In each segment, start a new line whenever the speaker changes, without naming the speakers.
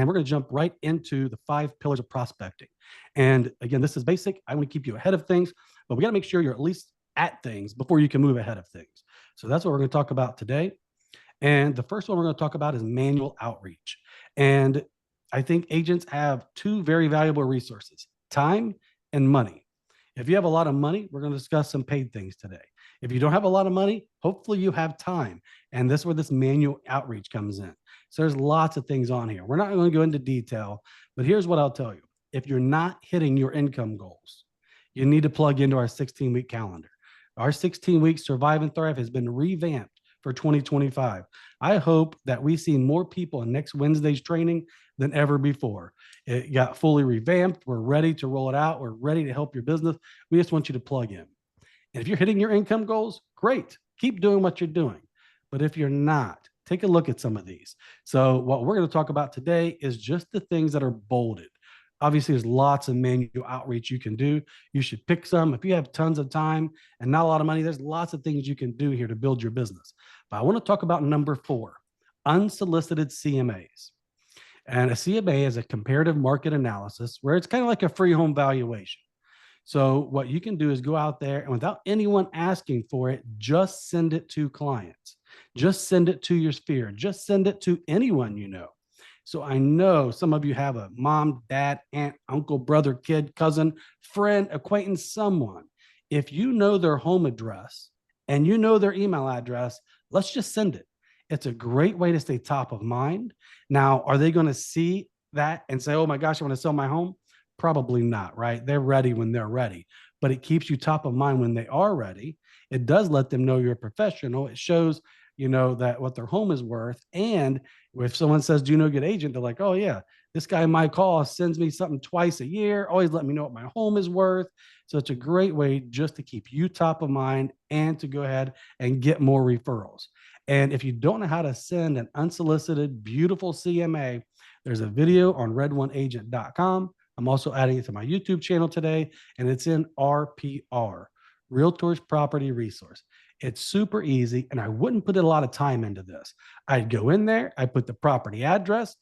and we're going to jump right into the 5 pillars of prospecting. And again, this is basic. I want to keep you ahead of things, but we got to make sure you're at least at things before you can move ahead of things. So that's what we're going to talk about today. And the first one we're going to talk about is manual outreach. And I think agents have two very valuable resources: time and money. If you have a lot of money, we're going to discuss some paid things today. If you don't have a lot of money, hopefully you have time. And this is where this manual outreach comes in. So there's lots of things on here. We're not going to go into detail, but here's what I'll tell you. If you're not hitting your income goals, you need to plug into our 16-week calendar. Our 16-week Survive and Thrive has been revamped for 2025. I hope that we see more people in next Wednesday's training than ever before. It got fully revamped. We're ready to roll it out. We're ready to help your business. We just want you to plug in. And if you're hitting your income goals, great. Keep doing what you're doing. But if you're not, take a look at some of these. So what we're going to talk about today is just the things that are bolded. Obviously, there's lots of manual outreach you can do. You should pick some. If you have tons of time and not a lot of money, there's lots of things you can do here to build your business. But I want to talk about number 4, unsolicited CMAs. And a CMA is a comparative market analysis where it's kind of like a free home valuation. So what you can do is go out there and without anyone asking for it, just send it to clients. Just send it to your sphere. Just send it to anyone you know. So I know some of you have a mom, dad, aunt, uncle, brother, kid, cousin, friend, acquaintance, someone. If you know their home address and you know their email address, let's just send it. It's a great way to stay top of mind. Now, are they going to see that and say, oh my gosh, I want to sell my home? Probably not, right? They're ready when they're ready, but it keeps you top of mind when they are ready. It does let them know you're a professional. It shows, that what their home is worth. And if someone says, do you know a good agent? They're like, oh yeah, this guy might call, sends me something twice a year, always let me know what my home is worth. So it's a great way just to keep you top of mind and to go ahead and get more referrals. And if you don't know how to send an unsolicited, beautiful CMA, there's a video on red1agent.com. I'm also adding it to my YouTube channel today, and it's in RPR, Realtors Property Resource. It's super easy, and I wouldn't put a lot of time into this. I'd go in there, I'd put the property address,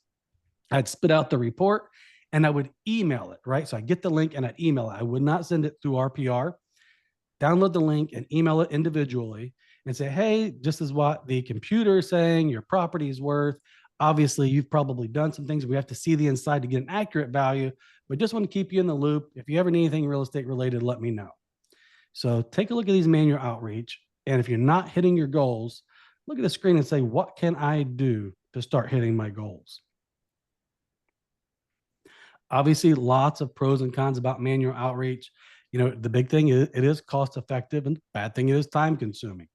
I'd spit out the report, and I would email it, right? So I get the link and I'd email it. I would not send it through RPR. Download the link and email it individually and say, hey, this is what the computer is saying your property is worth. Obviously, you've probably done some things. We have to see the inside to get an accurate value, but just want to keep you in the loop. If you ever need anything real estate related, let me know. So take a look at these manual outreach. And if you're not hitting your goals, look at the screen and say, what can I do to start hitting my goals? Obviously, lots of pros and cons about manual outreach. The big thing is it is cost effective, and the bad thing is time consuming.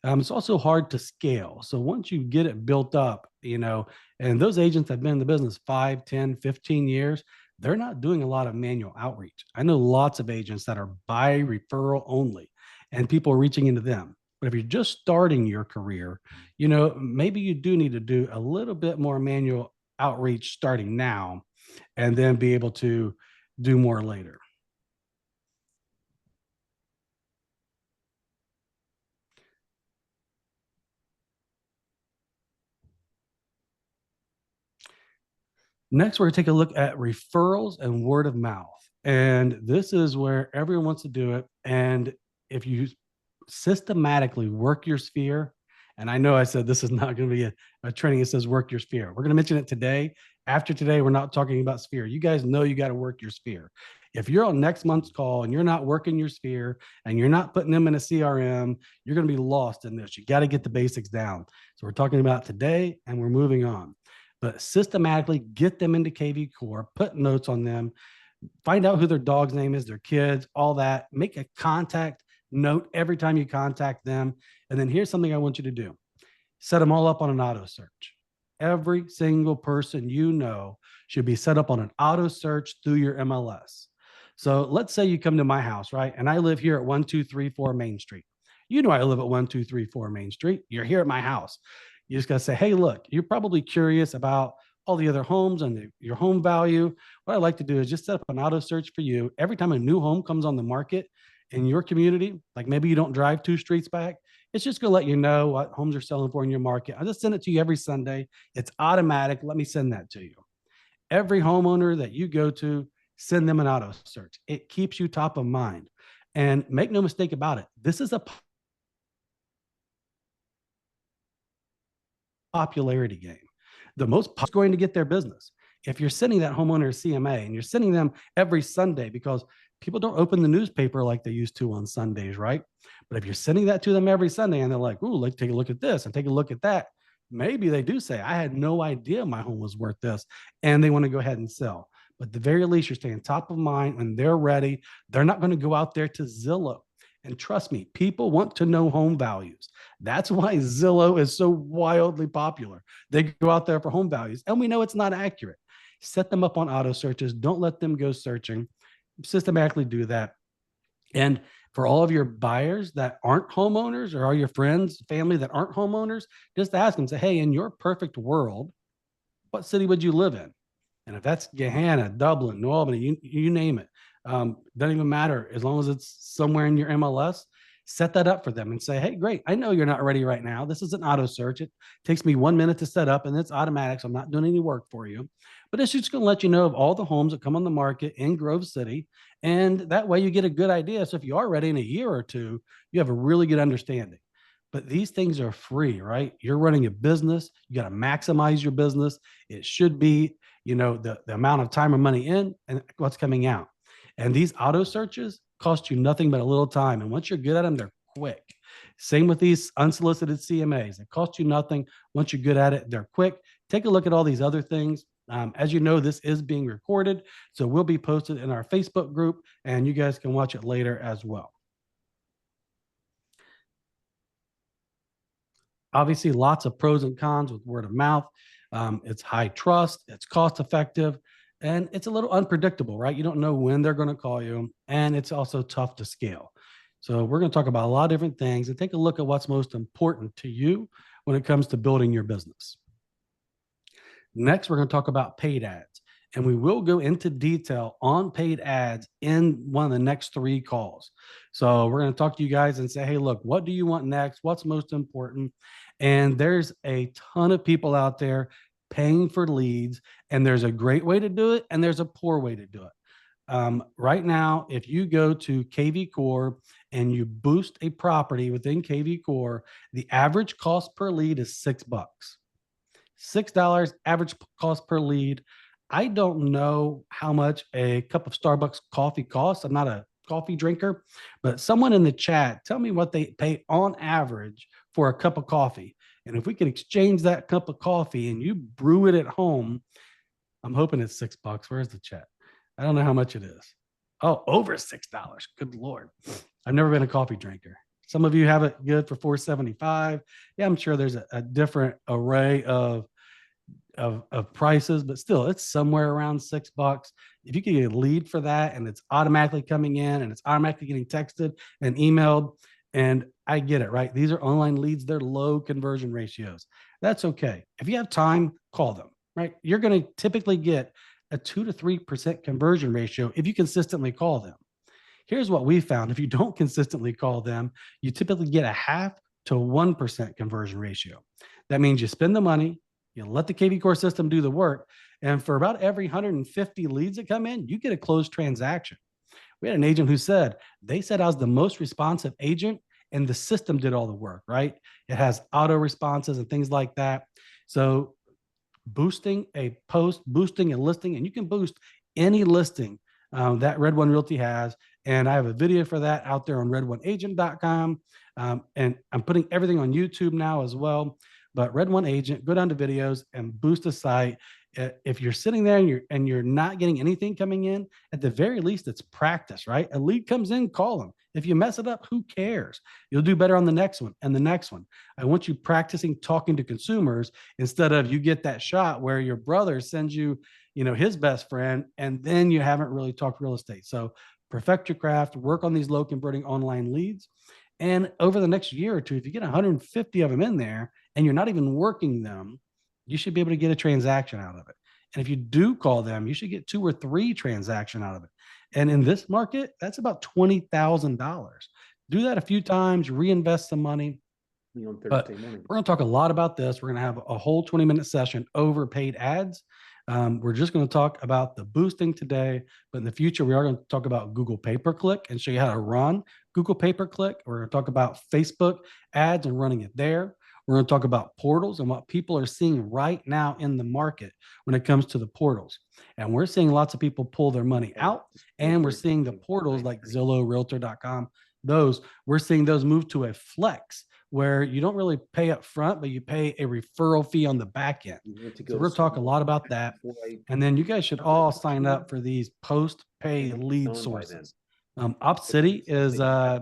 It's also hard to scale. So once you get it built up, and those agents have been in the business 5, 10, 15 years, they're not doing a lot of manual outreach. I know lots of agents that are by referral only, and people are reaching into them. But if you're just starting your career, maybe you do need to do a little bit more manual outreach starting now, and then be able to do more later. Next, we're going to take a look at referrals and word of mouth. And this is where everyone wants to do it. And if you systematically work your sphere, and I know I said this is not going to be a training that says work your sphere. We're going to mention it today. After today, we're not talking about sphere. You guys know you got to work your sphere. If you're on next month's call and you're not working your sphere and you're not putting them in a CRM, you're going to be lost in this. You got to get the basics down. So we're talking about today and we're moving on. But systematically get them into KV Core, put notes on them, find out who their dog's name is, their kids, all that. Make a contact note every time you contact them. And then here's something I want you to do. Set them all up on an auto search. Every single person you know should be set up on an auto search through your MLS. So let's say you come to my house, right? And I live here at 1234 Main Street. You know I live at 1234 Main Street. You're here at my house. You just got to say, hey, look, you're probably curious about all the other homes and your home value. What I'd like to do is just set up an auto search for you. Every time a new home comes on the market in your community, like maybe you don't drive 2 streets back, it's just going to let you know what homes are selling for in your market. I just send it to you every Sunday. It's automatic. Let me send that to you. every homeowner that you go to, send them an auto search. It keeps you top of mind. And make no mistake about it, this is a popularity game. The most going to get their business. If you're sending that homeowner a CMA and you're sending them every Sunday, because people don't open the newspaper like they used to on Sundays, right? But if you're sending that to them every Sunday and they're like, ooh, let's take a look at this and take a look at that, maybe they do say, I had no idea my home was worth this, and they want to go ahead and sell. But at the very least, you're staying top of mind when they're ready. They're not going to go out there to Zillow. And trust me, people want to know home values. That's why Zillow is so wildly popular. They go out there for home values, and we know it's not accurate. Set them up on auto searches. Don't let them go searching. Systematically do that. And for all of your buyers that aren't homeowners, or all your friends, family that aren't homeowners, just ask them, say, hey, in your perfect world, what city would you live in? And if that's Gahanna, Dublin, New Albany, you name it, doesn't even matter. As long as it's somewhere in your MLS, set that up for them and say, hey, great. I know you're not ready right now. This is an auto search. It takes me 1 minute to set up and it's automatic. So I'm not doing any work for you. But it's just going to let you know of all the homes that come on the market in Grove City. And that way you get a good idea. So if you are ready in a year or two, you have a really good understanding. But these things are free, right? You're running a business. You got to maximize your business. It should be, the amount of time or money in and what's coming out. And these auto searches cost you nothing but a little time. And once you're good at them, they're quick. Same with these unsolicited CMAs. They cost you nothing. Once you're good at it, they're quick. Take a look at all these other things. As you know, this is being recorded, so we'll be posted in our Facebook group, and you guys can watch it later as well. Obviously, lots of pros and cons with word of mouth. It's high trust, it's cost effective, and it's a little unpredictable, right? You don't know when they're going to call you, and it's also tough to scale. So we're going to talk about a lot of different things and take a look at what's most important to you when it comes to building your business. Next, we're going to talk about paid ads, and we will go into detail on paid ads in one of the next 3 calls. So we're going to talk to you guys and say, hey, look, what do you want next? What's most important? And there's a ton of people out there paying for leads, and there's a great way to do it, and there's a poor way to do it. Right now, if you go to KV Core and you boost a property within KV Core, the average cost per lead is $6. $6 average cost per lead. I don't know how much a cup of Starbucks coffee costs. I'm not a coffee drinker, but someone in the chat, tell me what they pay on average for a cup of coffee. And if we could exchange that cup of coffee and you brew it at home, I'm hoping it's $6. Where's the chat? I don't know how much it is. Oh, over $6. Good Lord. I've never been a coffee drinker. Some of you have it good for $4.75. Yeah, I'm sure there's a different array of prices, but still it's somewhere around $6. If you can get a lead for that and it's automatically coming in and it's automatically getting texted and emailed, and I get it, right? These are online leads. They're low conversion ratios. That's okay. If you have time, call them, right? You're going to typically get a 2 to 3% conversion ratio if you consistently call them. Here's what we found. If you don't consistently call them, you typically get a 0.5 to 1% conversion ratio. That means you spend the money, you let the KV Core system do the work, and for about every 150 leads that come in, you get a closed transaction. We had an agent who said, they said I was the most responsive agent and the system did all the work, right? It has auto responses and things like that. So boosting a post, boosting a listing, and you can boost any listing that Red One Realty has. And I have a video for that out there on red1agent.com. And I'm putting everything on YouTube now as well. But Red One Agent, go down to videos and boost the site. If you're sitting there and you're not getting anything coming in, at the very least, it's practice, right? A lead comes in, call them. If you mess it up, who cares? You'll do better on the next one and the next one. I want you practicing talking to consumers instead of you get that shot where your brother sends you, his best friend, and then you haven't really talked real estate. So perfect your craft, work on these low converting online leads. And over the next year or two, if you get 150 of them in there and you're not even working them, you should be able to get a transaction out of it. And if you do call them, you should get 2 or 3 transactions out of it. And in this market, that's about $20,000. Do that a few times, reinvest some money. But we're going to talk a lot about this. We're going to have a whole 20-minute session over paid ads. We're just going to talk about the boosting today, but in the future, we are going to talk about Google pay-per-click and show you how to run Google pay-per-click. We're going to talk about Facebook ads and running it there. We're going to talk about portals and what people are seeing right now in the market when it comes to the portals. And we're seeing lots of people pull their money out, and we're seeing the portals like Zillow, Realtor.com, those, we're seeing those move to a flex where you don't really pay up front, but you pay a referral fee on the back end. So we're talking a lot about that. And then you guys should all sign up for these post-pay lead sources. OpCity is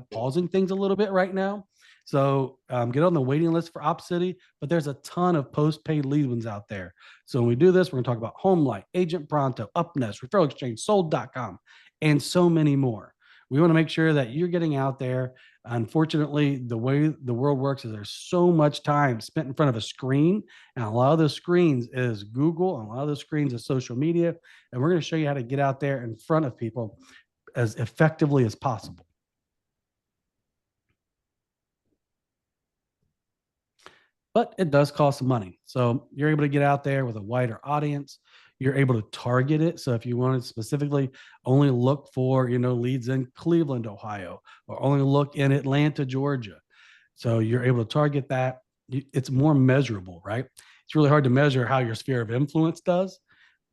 pausing things a little bit right now. So get on the waiting list for OpCity, but there's a ton of post-paid lead ones out there. So when we do this, we're gonna talk about HomeLight, Agent Pronto, UpNest, Referral Exchange, Sold.com, and so many more. We want to make sure that you're getting out there. Unfortunately, the way the world works is there's so much time spent in front of a screen, and a lot of those screens is Google, and a lot of those screens is social media. And we're going to show you how to get out there in front of people as effectively as possible. But it does cost money. So you're able to get out there with a wider audience. You're able to target it. So if you want to specifically only look for, leads in Cleveland, Ohio, or only look in Atlanta, Georgia. So you're able to target that. It's more measurable, right? It's really hard to measure how your sphere of influence does.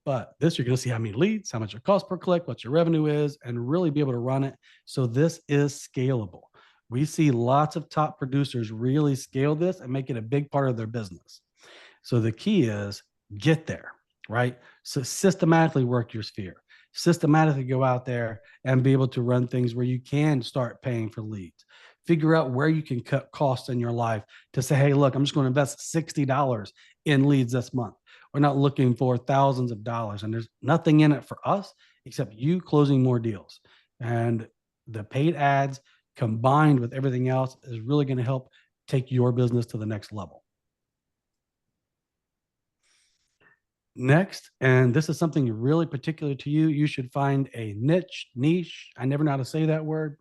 But this, you're going to see how many leads, how much it costs per click, what your revenue is, and really be able to run it. So this is scalable. We see lots of top producers really scale this and make it a big part of their business. So the key is get there, right? So systematically work your sphere, systematically go out there and be able to run things where you can start paying for leads. Figure out where you can cut costs in your life to say, hey, look, I'm just going to invest $60 in leads this month. We're not looking for thousands of dollars, and there's nothing in it for us except you closing more deals. And the paid ads combined with everything else is really going to help take your business to the next level. Next, and this is something really particular to you, you should find a niche. I never know how to say that word,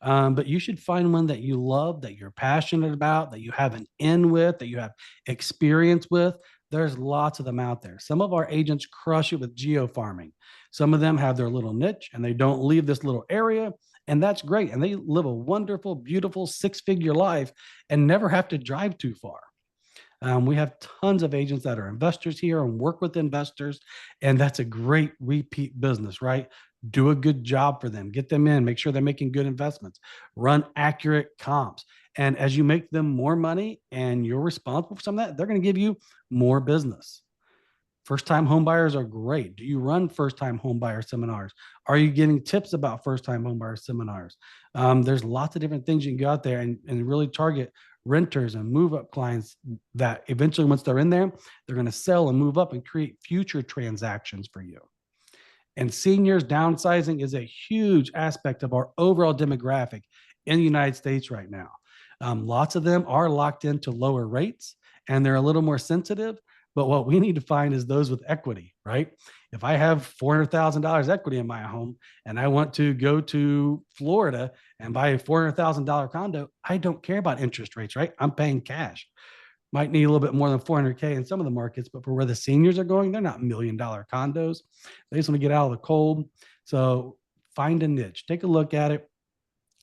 but you should find one that you love, that you're passionate about, that you have an in with, that you have experience with. There's lots of them out there. Some of our agents crush it with geo farming. Some of them have their little niche and they don't leave this little area. And that's great. And they live a wonderful, beautiful 6-figure life and never have to drive too far. We have tons of agents that are investors here and work with investors, and that's a great repeat business, right? Do a good job for them, get them in, make sure they're making good investments, run accurate comps. And as you make them more money and you're responsible for some of that, they're going to give you more business. First-time home buyers are great. Do you run first-time home buyer seminars? Are you getting tips about first-time home buyer seminars? There's lots of different things you can go out there and really target renters and move up clients that eventually, once they're in there, they're going to sell and move up and create future transactions for you. And seniors downsizing is a huge aspect of our overall demographic in the United States right now. Lots of them are locked into lower rates and they're a little more sensitive. But what we need to find is those with equity, right? If I have $400,000 equity in my home and I want to go to Florida and buy a $400,000 condo, I don't care about interest rates, right? I'm paying cash. Might need a little bit more than 400K in some of the markets, but for where the seniors are going, they're not $1 million condos. They just want to get out of the cold. So find a niche, take a look at it,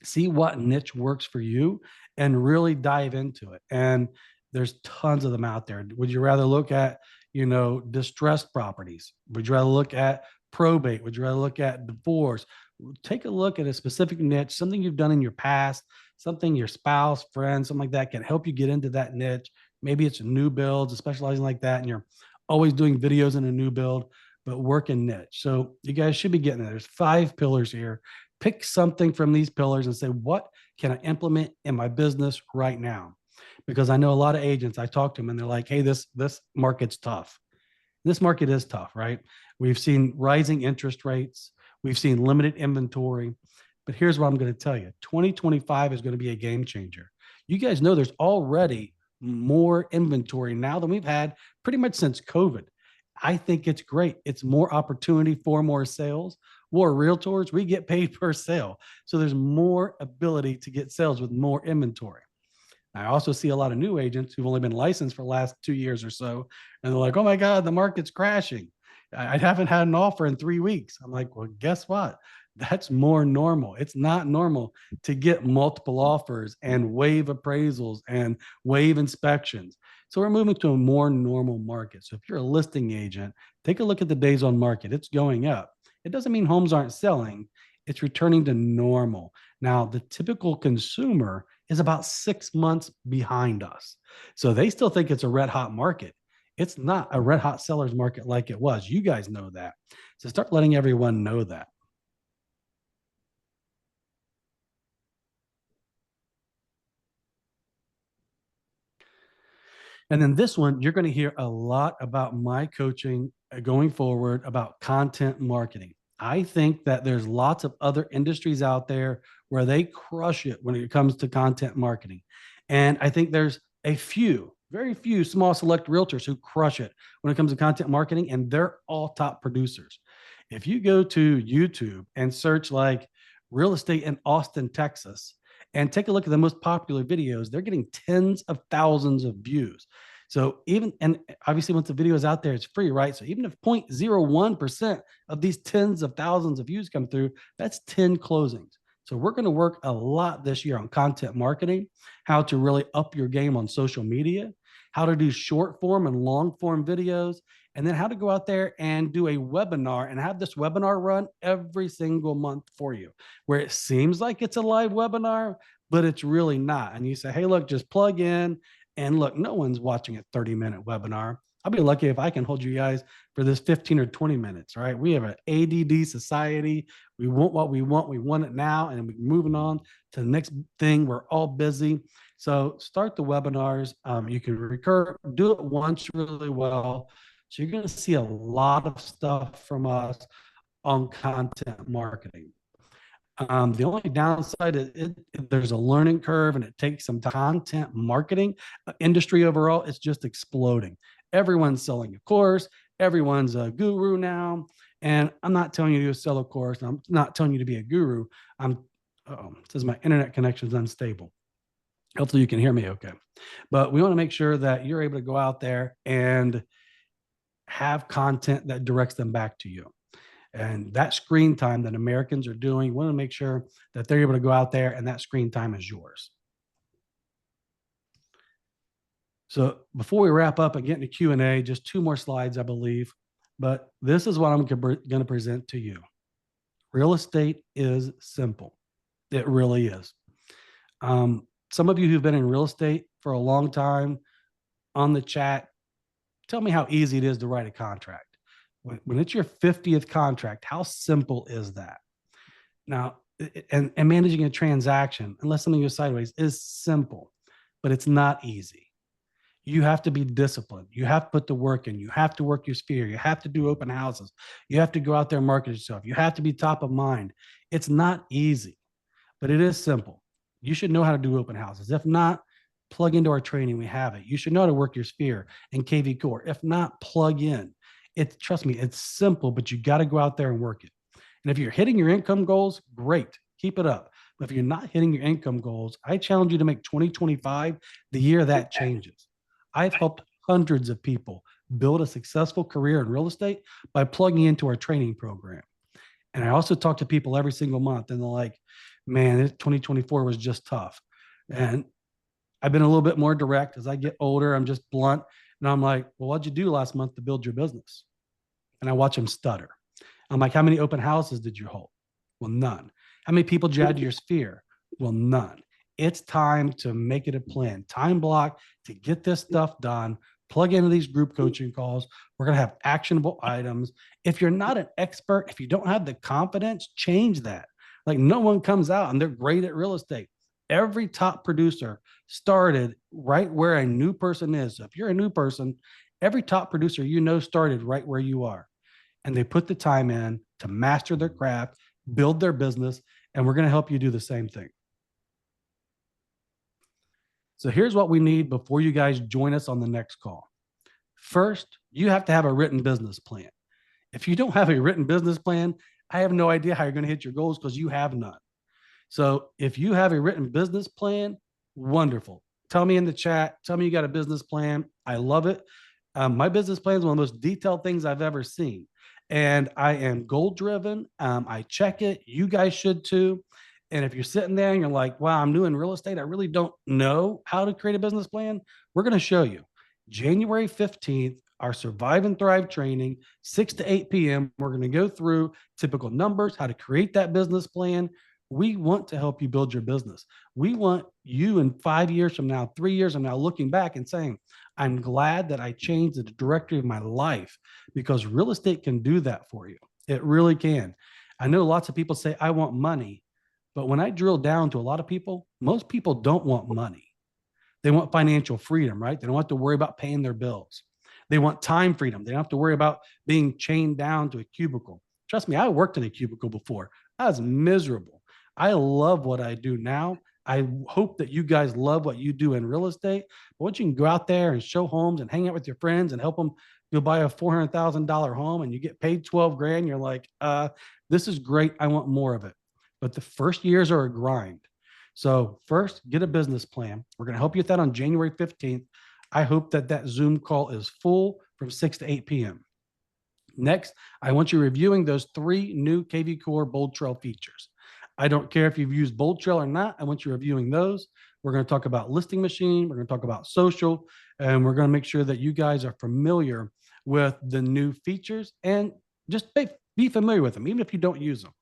see what niche works for you, and really dive into it. And there's tons of them out there. Would you rather look at, distressed properties? Would you rather look at probate? Would you rather look at divorce? Take a look at a specific niche, something you've done in your past, something your spouse, friends, something like that can help you get into that niche. Maybe it's new builds, specializing like that, and you're always doing videos in a new build, but work in niche. So you guys should be getting it. There's 5 pillars here. Pick something from these pillars and say, what can I implement in my business right now? Because I know a lot of agents, I talk to them and they're like, hey, this market's tough. This market is tough, right? We've seen rising interest rates. We've seen limited inventory. But here's what I'm going to tell you. 2025 is going to be a game changer. You guys know there's already more inventory now than we've had pretty much since COVID. I think it's great. It's more opportunity for more sales. We're realtors, we get paid per sale. So there's more ability to get sales with more inventory. I also see a lot of new agents who've only been licensed for the last 2 years or so. And they're like, oh my God, the market's crashing. I haven't had an offer in 3 weeks. I'm like, well, guess what? That's more normal. It's not normal to get multiple offers and waive appraisals and waive inspections. So we're moving to a more normal market. So if you're a listing agent, take a look at the days on market. It's going up. It doesn't mean homes aren't selling. It's returning to normal. Now, the typical consumer is about 6 months behind us. So they still think it's a red hot market. It's not a red hot seller's market like it was. You guys know that. So start letting everyone know that. And then this one, you're going to hear a lot about my coaching going forward about content marketing. I think that there's lots of other industries out there where they crush it when it comes to content marketing. And I think there's a few, very few small select realtors who crush it when it comes to content marketing, and they're all top producers. If you go to YouTube and search like real estate in Austin, Texas, and take a look at the most popular videos, they're getting tens of thousands of views. So even, and obviously once the video is out there, it's free, right? So even if 0.01% of these tens of thousands of views come through, that's 10 closings. So we're going to work a lot this year on content marketing, how to really up your game on social media, how to do short form and long form videos, and then how to go out there and do a webinar and have this webinar run every single month for you, where it seems like it's a live webinar, but it's really not. And you say, hey, look, just plug in and look, no one's watching a 30-minute webinar. I'll be lucky if I can hold you guys for this 15 or 20 minutes, right? We have an ADD society. We want what we want. We want it now. And we're moving on to the next thing. We're all busy. So start the webinars. You can recur, do it once really well. So you're going to see a lot of stuff from us on content marketing. The only downside is there's a learning curve and it takes some time. Content marketing industry overall, it's just exploding. Everyone's selling a course. Everyone's a guru now. And I'm not telling you to sell a course. I'm not telling you to be a guru. It says my internet connection is unstable. Hopefully you can hear me okay. But we want to make sure that you're able to go out there and have content that directs them back to you. And that screen time that Americans are doing, we want to make sure that they're able to go out there and that screen time is yours. So before we wrap up and get into Q&A, just 2 more slides, I believe. But this is what I'm going to present to you. Real estate is simple. It really is. Some of you who've been in real estate for a long time on the chat, tell me how easy it is to write a contract. When it's your 50th contract, how simple is that? Now, and managing a transaction, unless something goes sideways, is simple, but it's not easy. You have to be disciplined. You have to put the work in. You have to work your sphere. You have to do open houses. You have to go out there and market yourself. You have to be top of mind. It's not easy, but it is simple. You should know how to do open houses. If not, plug into our training. We have it. You should know how to work your sphere in KV Core. If not, plug in. Trust me, it's simple, but you got to go out there and work it. And if you're hitting your income goals, great, keep it up. But if you're not hitting your income goals, I challenge you to make 2025 the year that changes. I've helped hundreds of people build a successful career in real estate by plugging into our training program. And I also talk to people every single month, and they're like, man, 2024 was just tough. And I've been a little bit more direct. As I get older, I'm just blunt. And I'm like, well, what'd you do last month to build your business? And I watch them stutter. I'm like, how many open houses did you hold? Well, none. How many people did you add to your sphere? Well, none. It's time to make it a plan, time block to get this stuff done. Plug into these group coaching calls. We're going to have actionable items. If you're not an expert, if you don't have the confidence, change that. Like no one comes out and they're great at real estate. Every top producer started right where a new person is. So if you're a new person, every top producer you know started right where you are. And they put the time in to master their craft, build their business, and we're going to help you do the same thing. So here's what we need before you guys join us on the next call. First, you have to have a written business plan. If you don't have a written business plan, I have no idea how you're going to hit your goals because you have none. So if you have a written business plan, wonderful. Tell me in the chat. Tell me you got a business plan. I love it. My business plan is one of the most detailed things I've ever seen. and I am goal driven. I check it. You guys should too. And if you're sitting there and you're like, wow, I'm doing real estate, I really don't know how to create a business plan, we're going to show you. January 15th, our Survive and Thrive training, 6 to 8 p.m. We're going to go through typical numbers, how to create that business plan. We want to help you build your business. We want you in 5 years from now, 3 years from now, looking back and saying, I'm glad that I changed the directory of my life, because real estate can do that for you. It really can. I know lots of people say, I want money. But when I drill down to a lot of people, most people don't want money. They want financial freedom, right? They don't have to worry about paying their bills. They want time freedom. They don't have to worry about being chained down to a cubicle. Trust me, I worked in a cubicle before. I was miserable. I love what I do now. I hope that you guys love what you do in real estate. But once you can go out there and show homes and hang out with your friends and help them, you'll buy a $400,000 home and you get paid 12 grand. You're like, this is great. I want more of it. But the first years are a grind. So first, get a business plan. We're going to help you with that on January 15th. I hope that that Zoom call is full from 6 to 8 p.m. Next, I want you reviewing those 3 new KV Core Bold Trail features. I don't care if you've used Bold Trail or not. I want you reviewing those. We're going to talk about listing machine. We're going to talk about social, and we're going to make sure that you guys are familiar with the new features and just be familiar with them, even if you don't use them.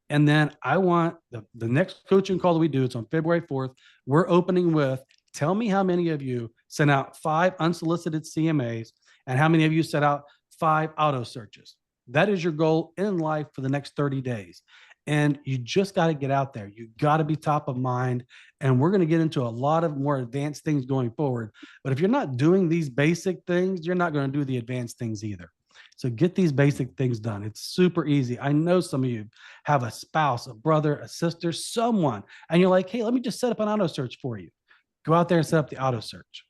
And then I want the next coaching call that we do, it's on February 4th. We're opening with, tell me how many of you sent out 5 unsolicited CMAs and how many of you sent out 5 auto searches. That is your goal in life for the next 30 days. And you just got to get out there. You got to be top of mind. And we're going to get into a lot of more advanced things going forward. But if you're not doing these basic things, you're not going to do the advanced things either. So get these basic things done. It's super easy. I know some of you have a spouse, a brother, a sister, someone, and you're like, hey, let me just set up an auto search for you. Go out there and set up the auto search.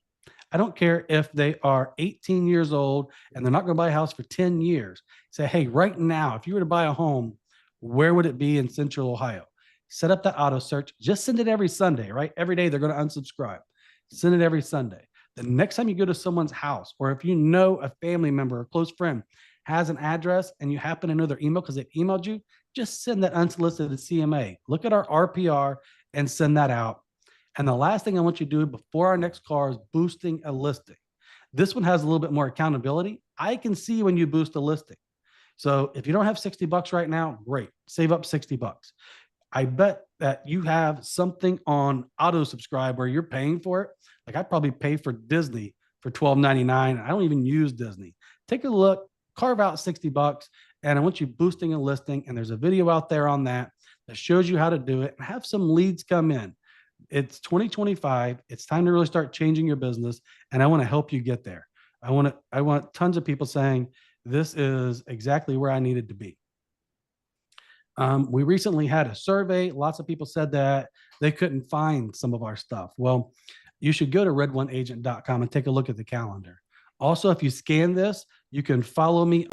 I don't care if they are 18 years old and they're not going to buy a house for 10 years. Say, hey, right now, if you were to buy a home, where would it be in Central Ohio? Set up that auto search. Just send it every Sunday, right? Every day they're going to unsubscribe. Send it every Sunday. The next time you go to someone's house, or if you know a family member or close friend has an address and you happen to know their email because they've emailed you, just send that unsolicited CMA. Look at our RPR and send that out. And the last thing I want you to do before our next call is boosting a listing. This one has a little bit more accountability. I can see when you boost a listing. So if you don't have 60 bucks right now, great. Save up 60 bucks. I bet that you have something on auto subscribe where you're paying for it. Like I probably pay for Disney for $12.99. I don't even use Disney. Take a look, carve out 60 bucks, and I want you boosting a listing. And there's a video out there on that shows you how to do it and have some leads come in. It's 2025. It's time to really start changing your business. And I want to help you get there. I want tons of people saying, this is exactly where I needed to be. We recently had a survey. Lots of people said that they couldn't find some of our stuff. Well, you should go to redoneagent.com and take a look at the calendar. Also, if you scan this, you can follow me.